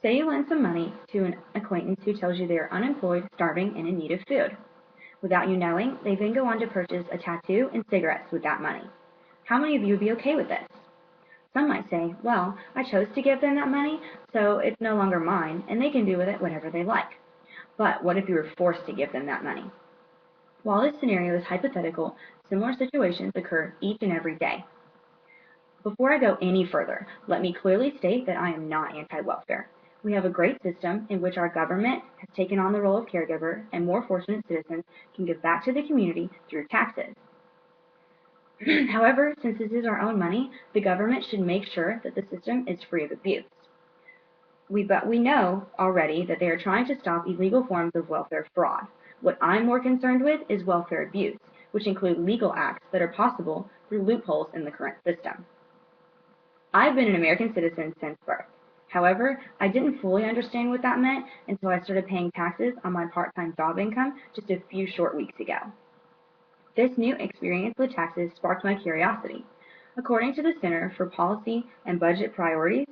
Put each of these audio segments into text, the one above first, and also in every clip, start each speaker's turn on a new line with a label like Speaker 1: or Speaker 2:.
Speaker 1: Say you lend some money to an acquaintance who tells you they are unemployed, starving, and in need of food. Without you knowing, they then go on to purchase a tattoo and cigarettes with that money. How many of you would be okay with this? Some might say, well, I chose to give them that money, so it's no longer mine, and they can do with it whatever they like. But what if you were forced to give them that money? While this scenario is hypothetical, similar situations occur each and every day. Before I go any further, let me clearly state that I am not anti-welfare. We have a great system in which our government has taken on the role of caregiver, and more fortunate citizens can give back to the community through taxes. However, since this is our own money, the government should make sure that the system is free of abuse. We know already that they are trying to stop illegal forms of welfare fraud. What I'm more concerned with is welfare abuse, which include legal acts that are possible through loopholes in the current system. I've been an American citizen since birth. However, I didn't fully understand what that meant until I started paying taxes on my part-time job income just a few short weeks ago. This new experience with taxes sparked my curiosity. According to the Center for Policy and Budget Priorities,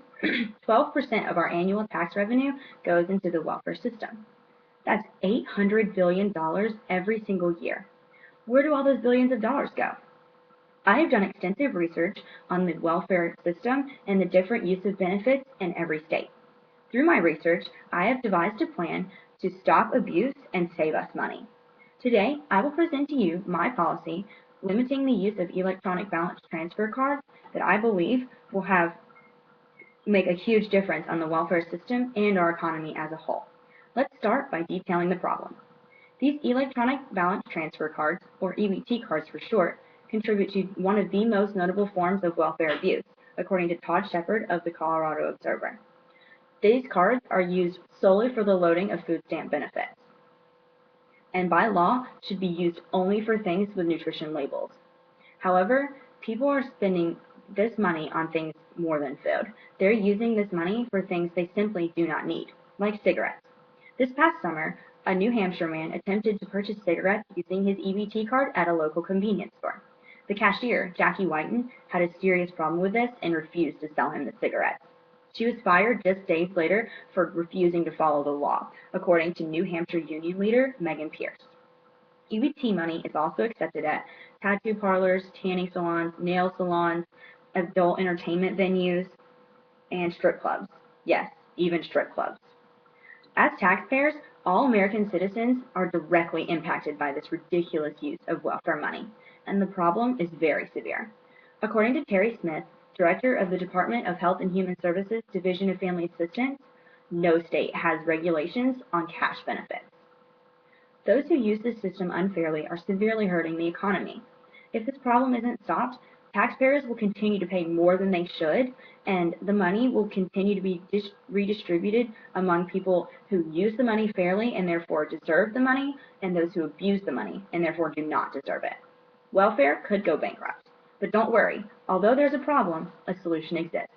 Speaker 1: 12% of our annual tax revenue goes into the welfare system. That's $800 billion every single year. Where do all those billions of dollars go? I have done extensive research on the welfare system and the different use of benefits in every state. Through my research, I have devised a plan to stop abuse and save us money. Today, I will present to you my policy limiting the use of electronic balance transfer cards that I believe will make a huge difference on the welfare system and our economy as a whole. Let's start by detailing the problem. These electronic balance transfer cards, or EBT cards for short, contribute to one of the most notable forms of welfare abuse, according to Todd Shepard of the Colorado Observer. These cards are used solely for the loading of food stamp benefits, and by law should be used only for things with nutrition labels. However, people are spending this money on things more than food. They're using this money for things they simply do not need, like cigarettes. This past summer, a New Hampshire man attempted to purchase cigarettes using his EBT card at a local convenience store. The cashier, Jackie Whiten, had a serious problem with this and refused to sell him the cigarettes. She was fired just days later for refusing to follow the law, according to New Hampshire union leader Megan Pierce. EBT money is also accepted at tattoo parlors, tanning salons, nail salons, adult entertainment venues, and strip clubs. Yes, even strip clubs. As taxpayers, all American citizens are directly impacted by this ridiculous use of welfare money, and the problem is very severe. According to Terry Smith, Director of the Department of Health and Human Services Division of Family Assistance, no state has regulations on cash benefits. Those who use this system unfairly are severely hurting the economy. If this problem isn't stopped, taxpayers will continue to pay more than they should, and the money will continue to be redistributed among people who use the money fairly and therefore deserve the money, and those who abuse the money and therefore do not deserve it. Welfare could go bankrupt. But don't worry, although there's a problem, a solution exists.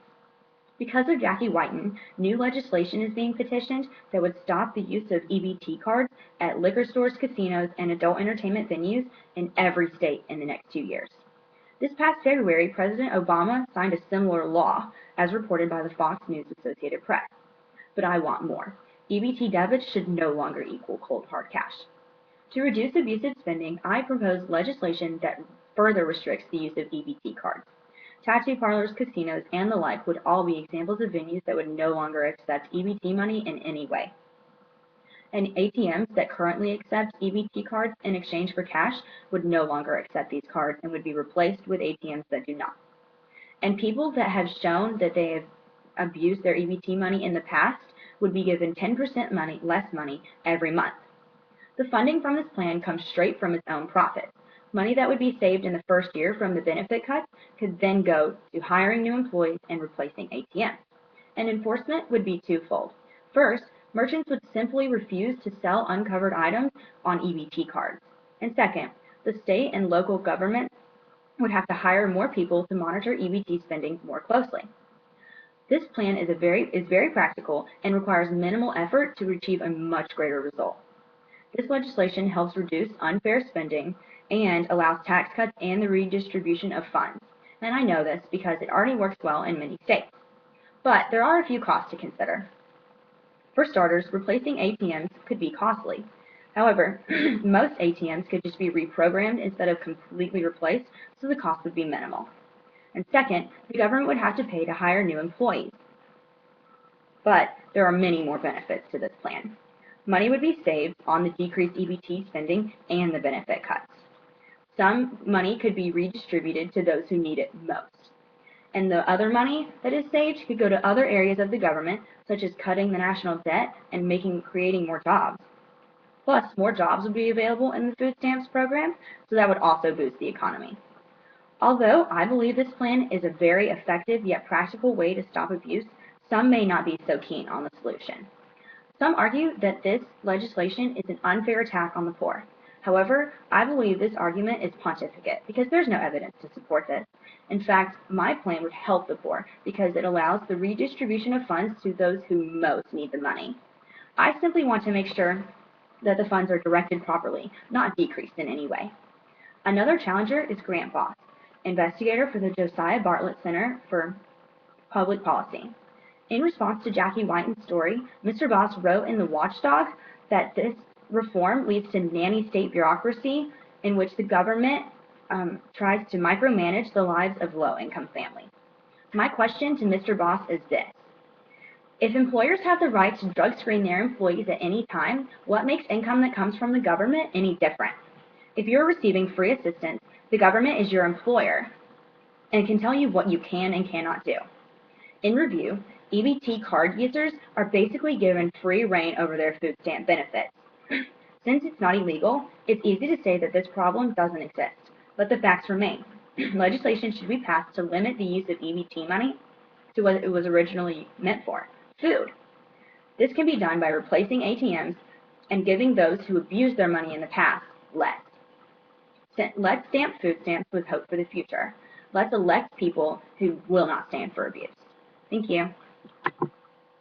Speaker 1: Because of Jackie Whiten, new legislation is being petitioned that would stop the use of EBT cards at liquor stores, casinos, and adult entertainment venues in every state in the next 2 years. This past February, President Obama signed a similar law, as reported by the Fox News Associated Press. But I want more. EBT debits should no longer equal cold hard cash. To reduce abusive spending, I propose legislation that further restricts the use of EBT cards. Tattoo parlors, casinos, and the like would all be examples of venues that would no longer accept EBT money in any way. And ATMs that currently accept EBT cards in exchange for cash would no longer accept these cards and would be replaced with ATMs that do not. And people that have shown that they have abused their EBT money in the past would be given 10% less money every month. The funding from this plan comes straight from its own profits. Money that would be saved in the first year from the benefit cuts could then go to hiring new employees and replacing ATMs. And enforcement would be twofold. First, merchants would simply refuse to sell uncovered items on EBT cards. And second, the state and local governments would have to hire more people to monitor EBT spending more closely. This plan is very practical and requires minimal effort to achieve a much greater result. This legislation helps reduce unfair spending and allows tax cuts and the redistribution of funds. And I know this because it already works well in many states. But there are a few costs to consider. For starters, replacing ATMs could be costly. However, most ATMs could just be reprogrammed instead of completely replaced, so the cost would be minimal. And second, the government would have to pay to hire new employees. But there are many more benefits to this plan. Money would be saved on the decreased EBT spending and the benefit cuts. Some money could be redistributed to those who need it most. And the other money that is saved could go to other areas of the government, such as cutting the national debt and creating more jobs. Plus, more jobs would be available in the food stamps program, so that would also boost the economy. Although I believe this plan is a very effective yet practical way to stop abuse, some may not be so keen on the solution. Some argue that this legislation is an unfair attack on the poor. However, I believe this argument is pontificate because there's no evidence to support this. In fact, my plan would help the poor because it allows the redistribution of funds to those who most need the money. I simply want to make sure that the funds are directed properly, not decreased in any way. Another challenger is Grant Boss, investigator for the Josiah Bartlett Center for Public Policy. In response to Jackie Whiten's story, Mr. Boss wrote in the Watchdog that this reform leads to nanny state bureaucracy in which the government tries to micromanage the lives of low-income families. My question to Mr. Boss is this. If employers have the right to drug screen their employees at any time, what makes income that comes from the government any different? If you're receiving free assistance, the government is your employer and can tell you what you can and cannot do. In review, EBT card users are basically given free rein over their food stamp benefits. Since it's not illegal, it's easy to say that this problem doesn't exist, but the facts remain. Legislation should be passed to limit the use of EBT money to what it was originally meant for, food. This can be done by replacing ATMs and giving those who abused their money in the past less. Let's stamp food stamps with hope for the future. Let's elect people who will not stand for abuse. Thank you.